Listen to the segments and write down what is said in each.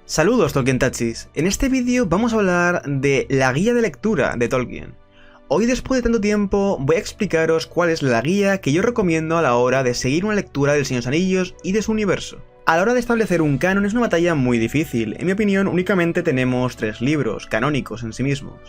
Saludos Tolkien-tachis, en este vídeo vamos a hablar de la guía de lectura de Tolkien. Hoy, después de tanto tiempo, voy a explicaros cuál es la guía que yo recomiendo a la hora de seguir una lectura del Señor de los Anillos y de su universo. A la hora de establecer un canon es una batalla muy difícil. En mi opinión, únicamente tenemos 3 libros canónicos en sí mismos,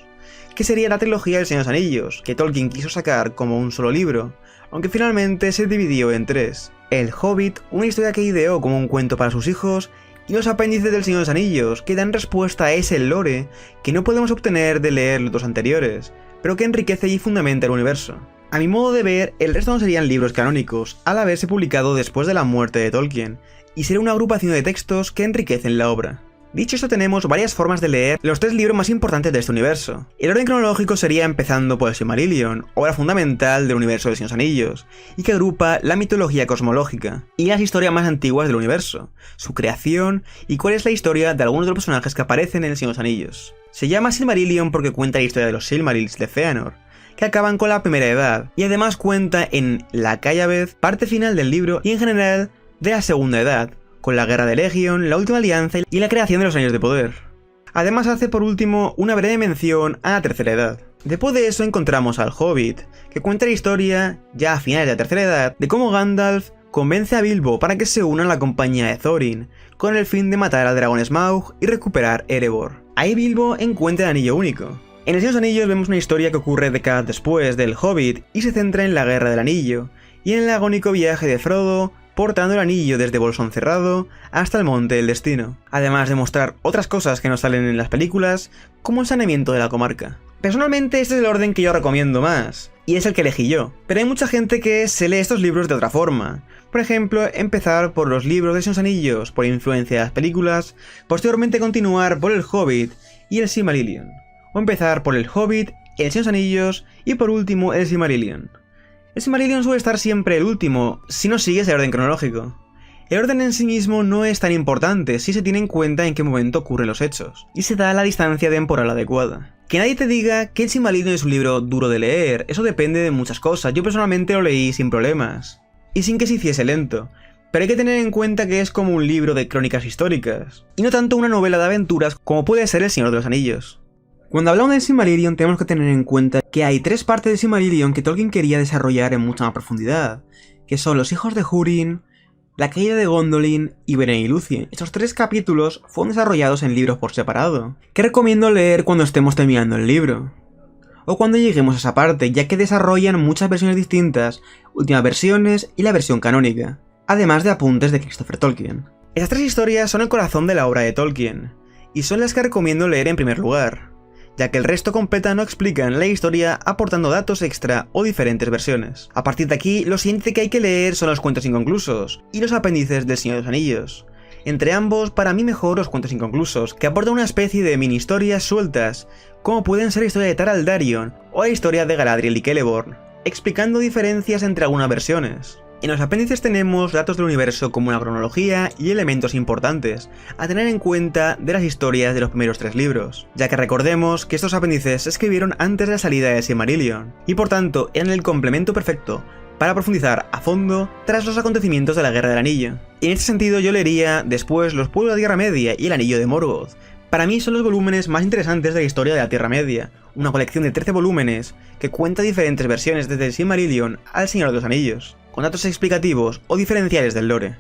que sería la trilogía del Señor de los Anillos, que Tolkien quiso sacar como un solo libro, aunque finalmente se dividió en 3. El Hobbit, una historia que ideó como un cuento para sus hijos, y los apéndices del Señor de los Anillos, que dan respuesta a ese lore que no podemos obtener de leer los dos anteriores, pero que enriquece y fundamenta el universo. A mi modo de ver, el resto no serían libros canónicos, al haberse publicado después de la muerte de Tolkien, y sería una agrupación de textos que enriquecen la obra. Dicho esto, tenemos varias formas de leer los 3 libros más importantes de este universo. El orden cronológico sería empezando por el Silmarillion, obra fundamental del universo de los Señor de los Anillos, y que agrupa la mitología cosmológica y las historias más antiguas del universo, su creación y cuál es la historia de algunos de los personajes que aparecen en el Señor de los Anillos. Se llama Silmarillion porque cuenta la historia de los Silmarils de Fëanor, que acaban con la Primera Edad, y además cuenta en la que a vez parte final del libro y en general de la Segunda Edad, con la Guerra de Legion, la Última Alianza y la creación de los Anillos de Poder. Además hace por último una breve mención a la Tercera Edad. Después de eso encontramos al Hobbit, que cuenta la historia, ya a finales de la Tercera Edad, de cómo Gandalf convence a Bilbo para que se una a la compañía de Thorin, con el fin de matar al dragón Smaug y recuperar Erebor. Ahí Bilbo encuentra el Anillo Único. En el Señor de los Anillos vemos una historia que ocurre décadas después del Hobbit y se centra en la Guerra del Anillo, y en el agónico viaje de Frodo portando el anillo desde Bolsón Cerrado hasta el Monte del Destino, además de mostrar otras cosas que no salen en las películas, como el saneamiento de la comarca. Personalmente este es el orden que yo recomiendo más, y es el que elegí yo, pero hay mucha gente que se lee estos libros de otra forma. Por ejemplo, empezar por los libros de Señor de los Anillos por influencia de las películas, posteriormente continuar por el Hobbit y el Silmarillion, o empezar por el Hobbit, el Señor de los Anillos y por último el Silmarillion. El Silmarillion suele estar siempre el último, si no sigues el orden cronológico. El orden en sí mismo no es tan importante si se tiene en cuenta en qué momento ocurren los hechos, y se da la distancia temporal adecuada. Que nadie te diga que el Silmarillion es un libro duro de leer, eso depende de muchas cosas. Yo personalmente lo leí sin problemas, y sin que se hiciese lento, pero hay que tener en cuenta que es como un libro de crónicas históricas, y no tanto una novela de aventuras como puede ser El Señor de los Anillos. Cuando hablamos del Silmarillion tenemos que tener en cuenta que hay 3 partes del Silmarillion que Tolkien quería desarrollar en mucha más profundidad, que son los hijos de Húrin, la caída de Gondolin y Beren y Lúthien. Estos 3 capítulos fueron desarrollados en libros por separado, que recomiendo leer cuando estemos terminando el libro, o cuando lleguemos a esa parte, ya que desarrollan muchas versiones distintas, últimas versiones y la versión canónica, además de apuntes de Christopher Tolkien. Estas 3 historias son el corazón de la obra de Tolkien, y son las que recomiendo leer en primer lugar, ya que el resto completa no explican la historia aportando datos extra o diferentes versiones. A partir de aquí, lo siguiente que hay que leer son los cuentos inconclusos y los apéndices del Señor de los Anillos. Entre ambos, para mí mejor los cuentos inconclusos, que aportan una especie de mini historias sueltas, como pueden ser la historia de Tar Aldarion o la historia de Galadriel y Celeborn, explicando diferencias entre algunas versiones. En los apéndices tenemos datos del universo como una cronología y elementos importantes a tener en cuenta de las historias de los primeros 3 libros, ya que recordemos que estos apéndices se escribieron antes de la salida de Silmarillion, y por tanto eran el complemento perfecto para profundizar a fondo tras los acontecimientos de la Guerra del Anillo. Y en este sentido yo leería después Los Pueblos de la Tierra Media y El Anillo de Morgoth. Para mí son los volúmenes más interesantes de la historia de la Tierra Media, una colección de 13 volúmenes que cuenta diferentes versiones desde el Silmarillion al Señor de los Anillos, con datos explicativos o diferenciales del lore.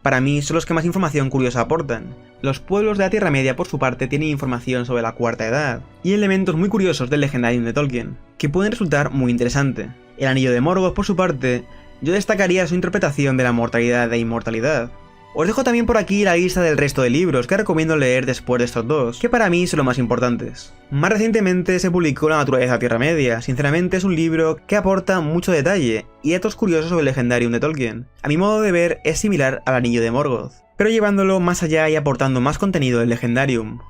Para mí son los que más información curiosa aportan. Los pueblos de la Tierra Media por su parte tienen información sobre la Cuarta Edad y elementos muy curiosos del Legendarium de Tolkien, que pueden resultar muy interesante. El Anillo de Morgoth por su parte, yo destacaría su interpretación de la mortalidad e inmortalidad. Os dejo también por aquí la lista del resto de libros que recomiendo leer después de estos 2, que para mí son los más importantes. Más recientemente se publicó La Naturaleza de la Tierra Media. Sinceramente es un libro que aporta mucho detalle y datos curiosos sobre el Legendarium de Tolkien. A mi modo de ver es similar al Anillo de Morgoth, pero llevándolo más allá y aportando más contenido del Legendarium,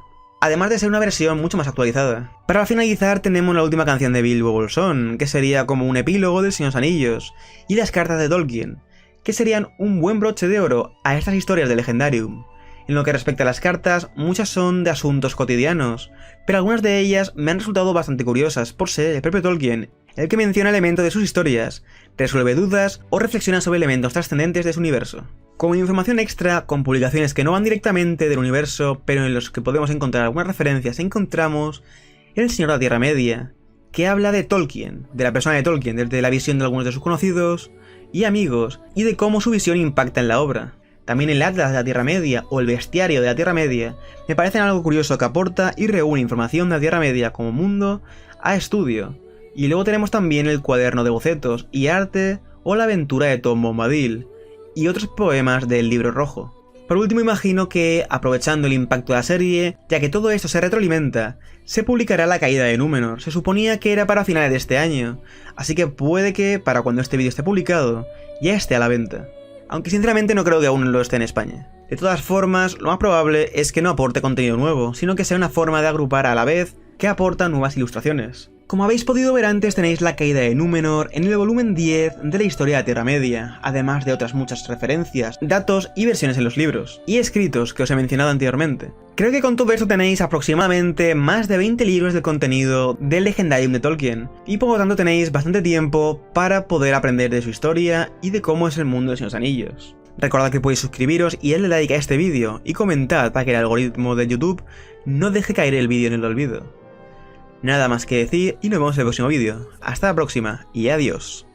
además de ser una versión mucho más actualizada. Para finalizar tenemos la última canción de Bilbo Bolsón, que sería como un epílogo del Señor de los Anillos, y las cartas de Tolkien, que serían un buen broche de oro a estas historias de Legendarium. En lo que respecta a las cartas, muchas son de asuntos cotidianos, pero algunas de ellas me han resultado bastante curiosas por ser el propio Tolkien el que menciona elementos de sus historias, resuelve dudas o reflexiona sobre elementos trascendentes de su universo. Como información extra, con publicaciones que no van directamente del universo, pero en los que podemos encontrar algunas referencias, encontramos El Señor de la Tierra Media, que habla de Tolkien, de la persona de Tolkien, desde la visión de algunos de sus conocidos y amigos, y de cómo su visión impacta en la obra. También el Atlas de la Tierra Media o el Bestiario de la Tierra Media me parecen algo curioso que aporta y reúne información de la Tierra Media como mundo a estudio. Y luego tenemos también el Cuaderno de Bocetos y Arte o la Aventura de Tom Bombadil, y otros poemas del Libro Rojo. Por último, imagino que, aprovechando el impacto de la serie, ya que todo esto se retroalimenta, se publicará La Caída de Númenor. Se suponía que era para finales de este año, así que puede que, para cuando este vídeo esté publicado, ya esté a la venta. Aunque sinceramente no creo que aún lo esté en España. De todas formas, lo más probable es que no aporte contenido nuevo, sino que sea una forma de agrupar a la vez que aporta nuevas ilustraciones. Como habéis podido ver antes, tenéis La Caída de Númenor en el volumen 10 de la historia de la Tierra Media, además de otras muchas referencias, datos y versiones en los libros, y escritos que os he mencionado anteriormente. Creo que con todo esto tenéis aproximadamente más de 20 libros de contenido del Legendarium de Tolkien, y por lo tanto tenéis bastante tiempo para poder aprender de su historia y de cómo es el mundo de los Anillos. Recordad que podéis suscribiros y darle like a este vídeo, y comentad para que el algoritmo de YouTube no deje caer el vídeo en el olvido. Nada más que decir y nos vemos en el próximo vídeo. Hasta la próxima y adiós.